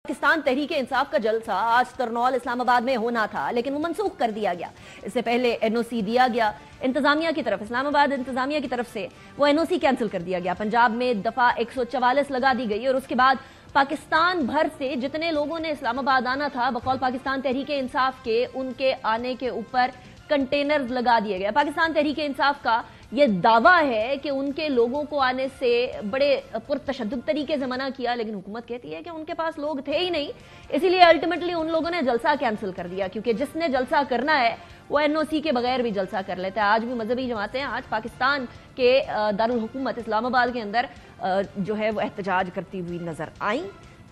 پاکستان تحریک انصاف کا جلسہ آج ترنول اسلام آباد میں ہونا تھا لیکن وہ منسوخ کر دیا گیا۔ اس سے پہلے این او سی دیا گیا انتظامیہ کی طرف، اسلام آباد انتظامیہ کی طرف سے وہ این او سی کینسل کر دیا گیا۔ پنجاب میں دفعہ 144 لگا دی گئی اور اس کے بعد پاکستان بھر سے جتنے لوگوں نے اسلام آباد آنا تھا بقول پاکستان تحریک انصاف کے، ان کے آنے کے اوپر کنٹینرز لگا دیے گئے۔ پاکستان تحریک انصاف کا یہ دعویٰ ہے کہ ان کے لوگوں کو آنے سے بڑے پرتشدد طریقے سے منع کیا، لیکن حکومت کہتی ہے کہ ان کے پاس لوگ تھے ہی نہیں، اسی لیے الٹیمیٹلی ان لوگوں نے جلسہ کینسل کر دیا، کیونکہ جس نے جلسہ کرنا ہے وہ این او سی کے بغیر بھی جلسہ کر لیتا ہے۔ آج بھی مذہبی جماعتیں آج پاکستان کے دارالحکومت اسلام آباد کے اندر جو ہے وہ احتجاج کرتی ہوئی نظر آئیں،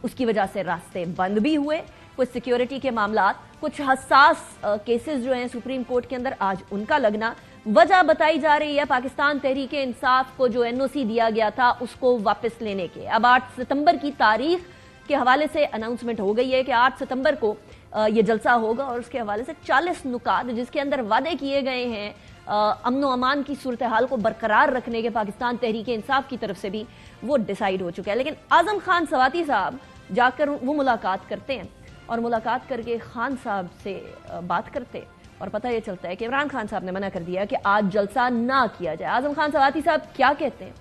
اس کی وجہ سے راستے بند بھی ہوئے۔ کچھ سیکیورٹی کے معاملات، کچھ حساس کیسز جو ہیں سپریم کورٹ کے اندر، آج ان کا لگنا وجہ بتائی جا رہی ہے پاکستان تحریک انصاف کو جو این او سی دیا گیا تھا اس کو واپس لینے کے۔ اب 8 ستمبر کی تاریخ کے حوالے سے اناؤنسمنٹ ہو گئی ہے کہ 8 ستمبر کو یہ جلسہ ہوگا اور اس کے حوالے سے 40 نکات جس کے اندر وعدے کیے گئے ہیں امن و امان کی صورتحال کو برقرار رکھنے کے پاکستان تحریک انصاف کی طرف سے بھی، وہ ڈیسائیڈ ہو چکا ہے۔ لیکن اعظم خان سواتی صاحب جا کر وہ ملاقات کرتے ہیں اور ملاقات کر کے خان صاحب سے بات کرتے اور پتہ یہ چلتا ہے کہ عمران خان صاحب نے منع کر دیا کہ آج جلسہ نہ کیا جائے۔ اعظم خان سواتی صاحب کیا کہتے ہیں؟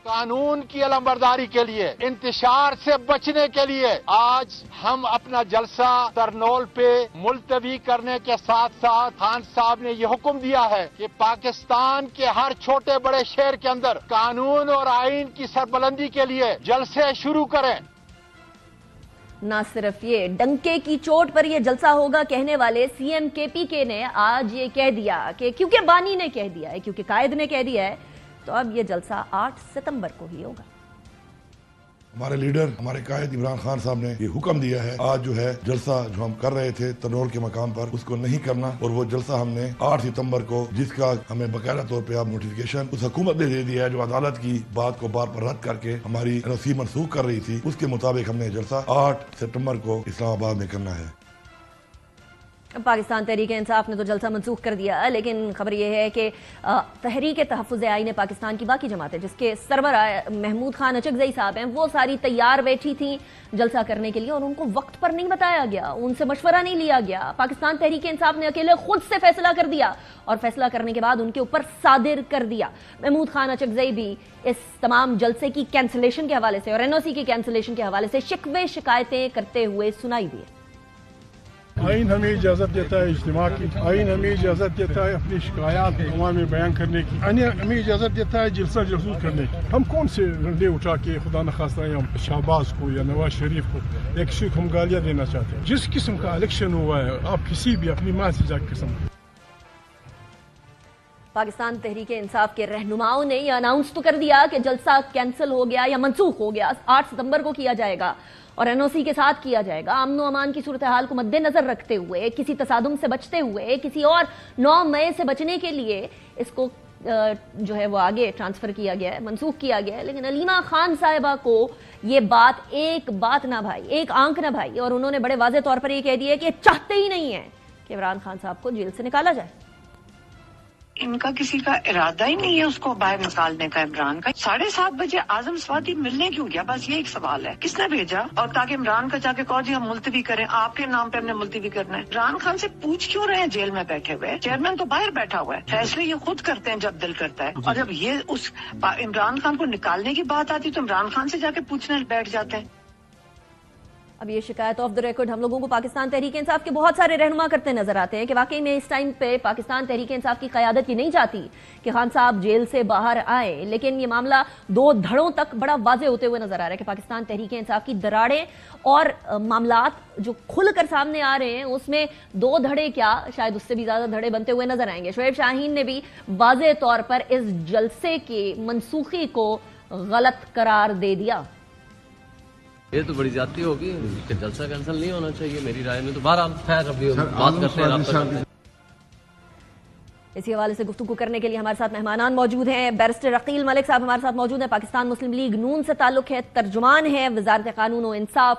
قانون کی علمبرداری کے لیے، انتشار سے بچنے کے لیے آج ہم اپنا جلسہ ترنول پہ ملتوی کرنے کے ساتھ ساتھ خان صاحب نے یہ حکم دیا ہے کہ پاکستان کے ہر چھوٹے بڑے شہر کے اندر قانون اور آئین کی سربلندی کے لیے جلسے شروع کریں۔ نہ صرف یہ ڈنکے کی چوٹ پر یہ جلسہ ہوگا کہنے والے سی ایم کے پی کے نے آج یہ کہہ دیا کہ کیونکہ بانی نے کہہ دیا ہے، کیونکہ قائد نے کہہ دیا ہے، تو اب یہ جلسہ 8 ستمبر کو ہی ہوگا۔ ہمارے لیڈر، ہمارے قائد عمران خان صاحب نے یہ حکم دیا ہے آج جو ہے جلسہ جو ہم کر رہے تھے ترنول کے مقام پر اس کو نہیں کرنا، اور وہ جلسہ ہم نے 8 ستمبر کو، جس کا ہمیں باقاعدہ طور پہ آپ نوٹیفیکیشن اس حکومت نے دے دیا ہے جو عدالت کی بات کو بار پر رد کر کے ہماری این او سی منسوخ کر رہی تھی، اس کے مطابق ہم نے جلسہ 8 ستمبر کو اسلام آباد میں کرنا ہے۔ پاکستان تحریک انصاف نے تو جلسہ منسوخ کر دیا، لیکن خبر یہ ہے کہ تحریک تحفظ آئین پاکستان کی باقی جماعتیں جس کے سربراہ محمود خان اچکزئی صاحب ہیں، وہ ساری تیار بیٹھی تھیں جلسہ کرنے کے لیے اور ان کو وقت پر نہیں بتایا گیا، ان سے مشورہ نہیں لیا گیا۔ پاکستان تحریک انصاف نے اکیلے خود سے فیصلہ کر دیا اور فیصلہ کرنے کے بعد ان کے اوپر صادر کر دیا۔ محمود خان اچکزئی بھی اس تمام جلسے کی کینسلیشن کے حوالے سے اور این او سی کی کینسلیشن کے حوالے سے شکوے شکایتیں کرتے ہوئے سنائی دیے۔ آئین ہمیں اجازت دیتا ہے اجتماع کی، آئین ہمیں اجازت دیتا ہے اپنی شکایات عوام میں بیان کرنے کی، آئین ہمیں اجازت دیتا ہے جلسہ جلوس کرنے کی۔ ہم کون سے ڈنڈے اٹھا کے خدا نخواستہ ہم شہباز کو یا نواز شریف کو یا کسی کو ہم گالیاں دینا چاہتے ہیں؟ جس قسم کا الیکشن ہوا ہے، آپ کسی بھی اپنی ماں سے جا قسم پاکستان تحریک انصاف کے رہنماؤں نے یہ اناؤنس تو کر دیا کہ جلسہ کینسل ہو گیا یا منسوخ ہو گیا، 8 ستمبر کو کیا جائے گا اور این او سی کے ساتھ کیا جائے گا۔ امن و امان کی صورتحال کو مد نظر رکھتے ہوئے، کسی تصادم سے بچتے ہوئے، کسی اور 9 مئی سے بچنے کے لیے اس کو جو ہے وہ آگے ٹرانسفر کیا گیا ہے، منسوخ کیا گیا ہے۔ لیکن علیمہ خان صاحبہ کو یہ ایک بات نہ بھائی، ایک آنکھ نہ بھائی، اور انہوں نے بڑے واضح طور پر یہ کہہ دیا کہ چاہتے ہی نہیں ہیں کہ عمران خان صاحب کو جیل سے نکالا جائے۔ ان کا کسی کا ارادہ ہی نہیں ہے اس کو باہر نکالنے کا۔ عمران کا 7:30 بجے اعظم سواتی ملنے کیوں گیا؟ بس یہ ایک سوال ہے، کس نے بھیجا؟ اور تاکہ عمران کا جا کے کہو جی ہم ملتوی کریں، آپ کے نام پہ ہم نے ملتوی کرنا ہے۔ عمران خان سے پوچھ کیوں رہے ہیں جیل میں بیٹھے ہوئے؟ چیئرمین تو باہر بیٹھا ہوا ہے، فیصلے یہ خود کرتے ہیں جب دل کرتا ہے، اور جب یہ اس عمران خان کو نکالنے کی بات آتی تو عمران خان سے جا کے پوچھنے بیٹھ جاتے ہیں۔ اب یہ شکایت آف دا ریکارڈ ہم لوگوں کو پاکستان تحریک انصاف کے بہت سارے رہنما کرتے نظر آتے ہیں کہ واقعی میں اس ٹائم پہ پاکستان تحریک انصاف کی قیادت یہ نہیں چاہتی کہ خان صاحب جیل سے باہر آئیں، لیکن یہ معاملہ 2 دھڑوں تک بڑا واضح ہوتے ہوئے نظر آ رہا ہے کہ پاکستان تحریک انصاف کی دراڑیں اور معاملات جو کھل کر سامنے آ رہے ہیں اس میں 2 دھڑے کیا، شاید اس سے بھی زیادہ دھڑے بنتے ہوئے نظر آئیں گے۔ شعیب شاہین نے بھی واضح طور پر اس جلسے کی منسوخی کو غلط قرار دے دیا۔ یہ تو بڑی زیادتی ہوگی کہ جلسہ کینسل نہیں ہونا چاہیے میری رائے میں، تو بہرحال خیر ابھی بات کرتے ہیں۔ اسی حوالے سے گفتگو کرنے کے لیے ہمارے ساتھ مہمانان موجود ہیں۔ بیرسٹر عقیل ملک صاحب ہمارے ساتھ موجود ہیں، پاکستان مسلم لیگ نون سے تعلق ہے، ترجمان ہیں وزارت قانون و انصاف